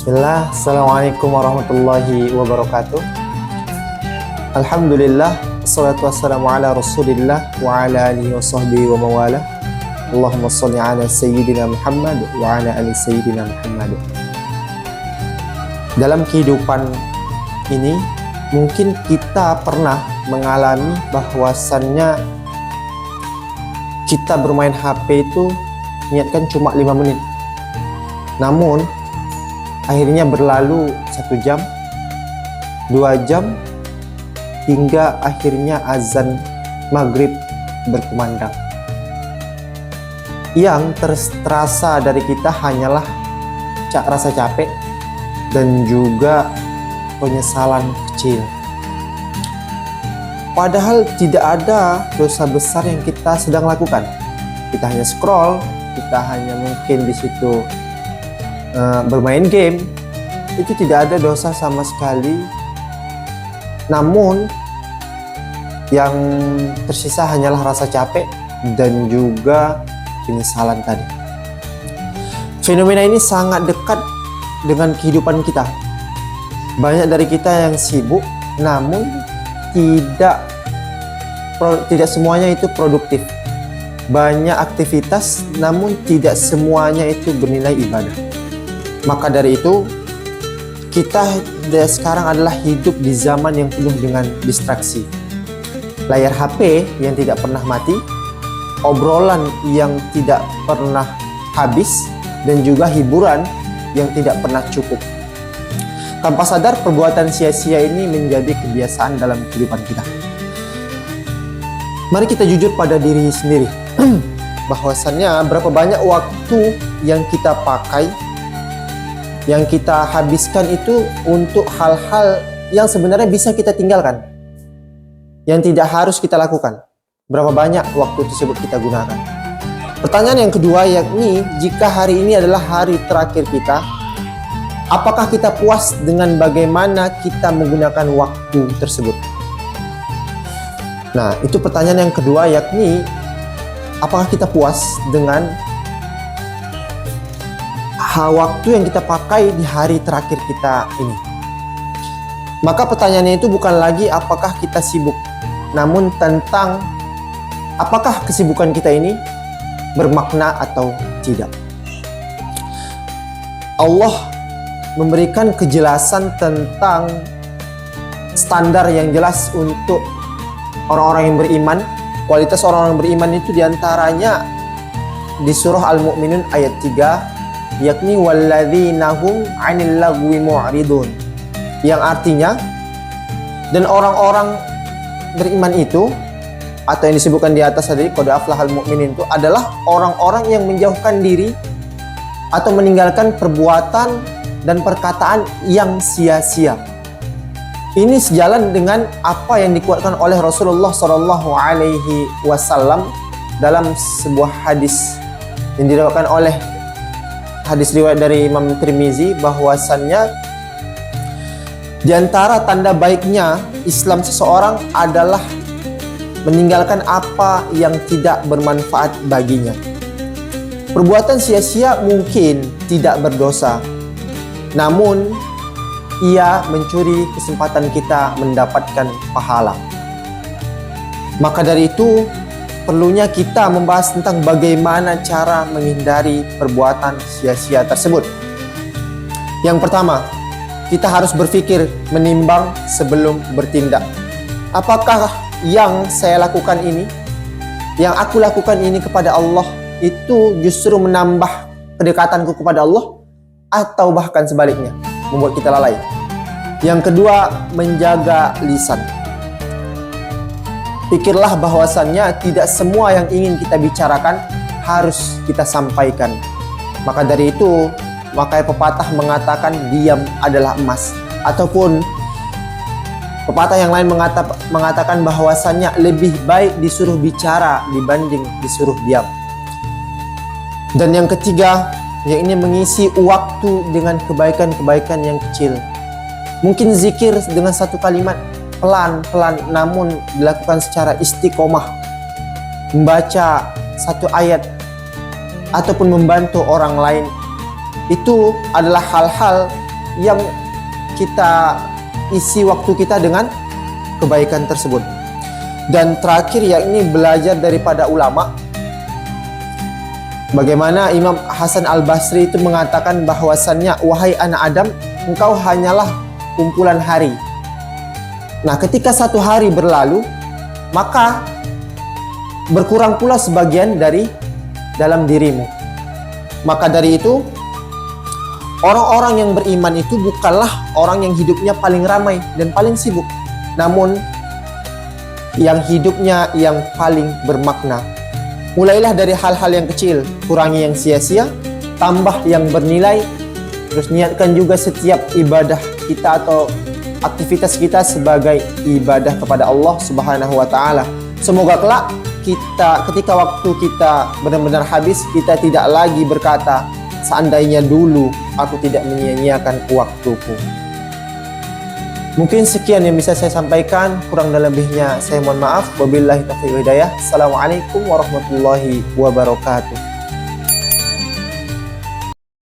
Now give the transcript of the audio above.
Bismillah, Assalamualaikum warahmatullahi wabarakatuh. Alhamdulillah, assalatu wassalamu ala rasulillah wa ala alihi wa sahbihi wa mawala. Allahumma salli ala sayyidina Muhammad wa ala ali sayyidina Muhammad. Dalam kehidupan ini, mungkin kita pernah mengalami bahwasannya kita bermain HP itu niatkan cuma 5 menit. Namun akhirnya berlalu 1 jam, 2 jam, hingga akhirnya azan maghrib berkumandang. Yang terasa dari kita hanyalah rasa capek dan juga penyesalan kecil. Padahal tidak ada dosa besar yang kita sedang lakukan. Kita hanya scroll, kita hanya mungkin di situ bermain game, itu tidak ada dosa sama sekali. Namun yang tersisa hanyalah rasa capek dan juga penyesalan tadi. Fenomena ini sangat dekat dengan kehidupan kita. Banyak dari kita yang sibuk, namun tidak semuanya itu produktif. Banyak aktivitas, namun tidak semuanya itu bernilai ibadah. Maka dari itu, kita sekarang adalah hidup di zaman yang penuh dengan distraksi. Layar HP yang tidak pernah mati, obrolan yang tidak pernah habis, dan juga hiburan yang tidak pernah cukup. Tanpa sadar, perbuatan sia-sia ini menjadi kebiasaan dalam kehidupan kita. Mari kita jujur pada diri sendiri, bahwasannya berapa banyak waktu yang kita pakai, yang kita habiskan itu untuk hal-hal yang sebenarnya bisa kita tinggalkan, yang tidak harus kita lakukan. Berapa banyak waktu tersebut kita gunakan? Pertanyaan yang kedua yakni, jika hari ini adalah hari terakhir kita, apakah kita puas dengan bagaimana kita menggunakan waktu tersebut? Nah, itu pertanyaan yang kedua yakni, apakah kita puas dengan waktu yang kita pakai di hari terakhir kita ini? Maka pertanyaannya itu bukan lagi apakah kita sibuk, namun tentang apakah kesibukan kita ini bermakna atau tidak. Allah memberikan kejelasan tentang standar yang jelas untuk orang-orang yang beriman. Kualitas orang-orang beriman itu diantaranya di surah Al-Mu'minun ayat 3, yakni walladzina hum 'anil lagwi mu'ridun, yang artinya, dan orang-orang beriman itu, atau yang disebutkan di atas tadi qad aflahal mu'minin, itu adalah orang-orang yang menjauhkan diri atau meninggalkan perbuatan dan perkataan yang sia-sia. Ini sejalan dengan apa yang dikuatkan oleh Rasulullah SAW dalam sebuah hadis yang diriwayatkan oleh hadis riwayat dari Imam Tirmizi, bahwasannya di antara tanda baiknya Islam seseorang adalah meninggalkan apa yang tidak bermanfaat baginya. Perbuatan sia-sia mungkin tidak berdosa, namun ia mencuri kesempatan kita mendapatkan pahala. Maka dari itu, perlunya kita membahas tentang bagaimana cara menghindari perbuatan sia-sia tersebut. Yang pertama, kita harus berpikir menimbang sebelum bertindak. Apakah yang saya lakukan ini, yang aku lakukan ini kepada Allah, itu justru menambah kedekatanku kepada Allah, atau bahkan sebaliknya, membuat kita lalai? Yang kedua, menjaga lisan. Pikirlah bahwasannya tidak semua yang ingin kita bicarakan harus kita sampaikan. Maka dari itu, makanya pepatah mengatakan diam adalah emas. Ataupun pepatah yang lain mengatakan bahwasannya lebih baik disuruh bicara dibanding disuruh diam. Dan yang ketiga, yang ini mengisi waktu dengan kebaikan-kebaikan yang kecil. Mungkin zikir dengan satu kalimat, pelan-pelan namun dilakukan secara istiqomah, membaca satu ayat ataupun membantu orang lain, itu adalah hal-hal yang kita isi waktu kita dengan kebaikan tersebut. Dan terakhir yakni belajar daripada ulama. Bagaimana Imam Hasan Al-Basri itu mengatakan bahwasannya, wahai anak Adam, engkau hanyalah kumpulan hari. Nah, ketika satu hari berlalu, maka berkurang pula sebagian dari dalam dirimu. Maka dari itu, orang-orang yang beriman itu bukanlah orang yang hidupnya paling ramai dan paling sibuk, namun yang hidupnya yang paling bermakna. Mulailah dari hal-hal yang kecil, kurangi yang sia-sia, tambah yang bernilai, terus niatkan juga setiap ibadah kita atau aktivitas kita sebagai ibadah kepada Allah Subhanahu wa taala. Semoga kelak ketika waktu kita benar-benar habis, kita tidak lagi berkata, seandainya dulu aku tidak menyia-nyiakan waktuku. Mungkin sekian yang bisa saya sampaikan, kurang dan lebihnya saya mohon maaf. Wabillahi taufiq wal hidayah. Assalamualaikum warahmatullahi wabarakatuh.